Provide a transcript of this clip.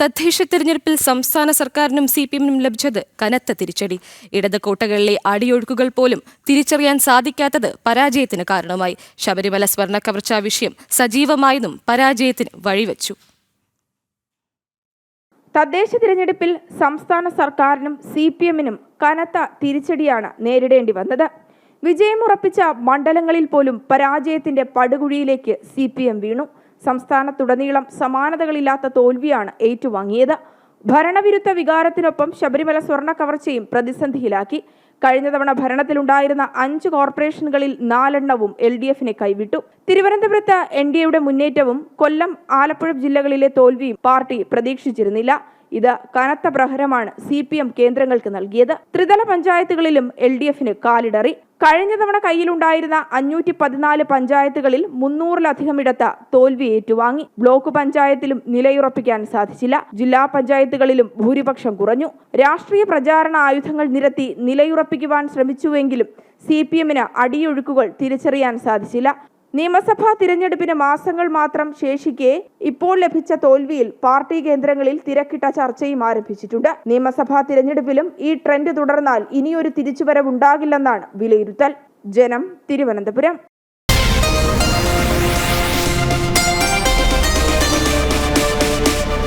തദ്ദേശ തിരഞ്ഞെടുപ്പിൽ സംസ്ഥാന സർക്കാരിനും സിപിഎമ്മിനും ലഭിച്ചത് കനത്ത തിരിച്ചടി. ഇടത് കോട്ടകളിലെ അടിയൊഴുക്കുകൾ പോലും തിരിച്ചറിയാൻ സാധിക്കാത്തത് പരാജയത്തിന് കാരണമായി. ശബരിമല സ്വർണ്ണ കവർച്ചാ വിഷയം സജീവമായതും പരാജയത്തിന് വഴിവെച്ചു. തദ്ദേശ തിരഞ്ഞെടുപ്പിൽ സംസ്ഥാന സർക്കാരിനും സിപിഎമ്മിനും കനത്ത തിരിച്ചടിയാണ് നേരിടേണ്ടി വന്നത്. വിജയമുറപ്പിച്ച മണ്ഡലങ്ങളിൽ പോലും പരാജയത്തിന്റെ പടുകുഴിയിലേക്ക് സിപിഎം വീണു. സംസ്ഥാനത്തുടനീളം സമാനതകളില്ലാത്ത തോൽവിയാണ് ഏറ്റുവാങ്ങിയത്. ഭരണവിരുദ്ധ വികാരത്തിനൊപ്പം ശബരിമല സ്വർണ്ണ കവർച്ചയും പ്രതിസന്ധിയിലാക്കി. കഴിഞ്ഞ തവണ ഭരണത്തിലുണ്ടായിരുന്ന 5 കോർപ്പറേഷനുകളിൽ 4 LDFിനെ കൈവിട്ടു. തിരുവനന്തപുരത്ത് NDAയുടെ മുന്നേറ്റവും കൊല്ലം, ആലപ്പുഴ ജില്ലകളിലെ തോൽവിയും പാർട്ടി പ്രതീക്ഷിച്ചിരുന്നില്ല. ഇത് കനത്ത പ്രഹരമാണ് സിപിഎം കേന്ദ്രങ്ങൾക്ക് നൽകിയത്. ത്രിതല പഞ്ചായത്തുകളിലും LDFിന് കാലിടറി. കഴിഞ്ഞ തവണ കയ്യിലുണ്ടായിരുന്ന 514 പഞ്ചായത്തുകളിൽ 300-ലധികം ഇടത്ത് തോൽവി ഏറ്റുവാങ്ങി. ബ്ലോക്ക് പഞ്ചായത്തിലും നിലയുറപ്പിക്കാൻ സാധിച്ചില്ല. ജില്ലാ പഞ്ചായത്തുകളിലും ഭൂരിപക്ഷം കുറഞ്ഞു. രാഷ്ട്രീയ പ്രചാരണ ആയുധങ്ങൾ നിരത്തി നിലയുറപ്പിക്കുവാൻ ശ്രമിച്ചുവെങ്കിലും സിപിഎമ്മിന് അടിയൊഴുക്കുകൾ തിരിച്ചറിയാൻ സാധിച്ചില്ല. നിയമസഭാ തിരഞ്ഞെടുപ്പിന് മാസങ്ങൾ മാത്രം ശേഷിക്കെ ഇപ്പോൾ ലഭിച്ച തോൽവിയിൽ പാർട്ടി കേന്ദ്രങ്ങളിൽ തിരക്കിട്ട ചർച്ചയും ആരംഭിച്ചിട്ടുണ്ട്. നിയമസഭാ തിരഞ്ഞെടുപ്പിലും ഈ ട്രെൻഡ് തുടർന്നാൽ ഇനിയൊരു തിരിച്ചുവരവുണ്ടാകില്ലെന്നാണ് വിലയിരുത്തൽ. ജനം, തിരുവനന്തപുരം.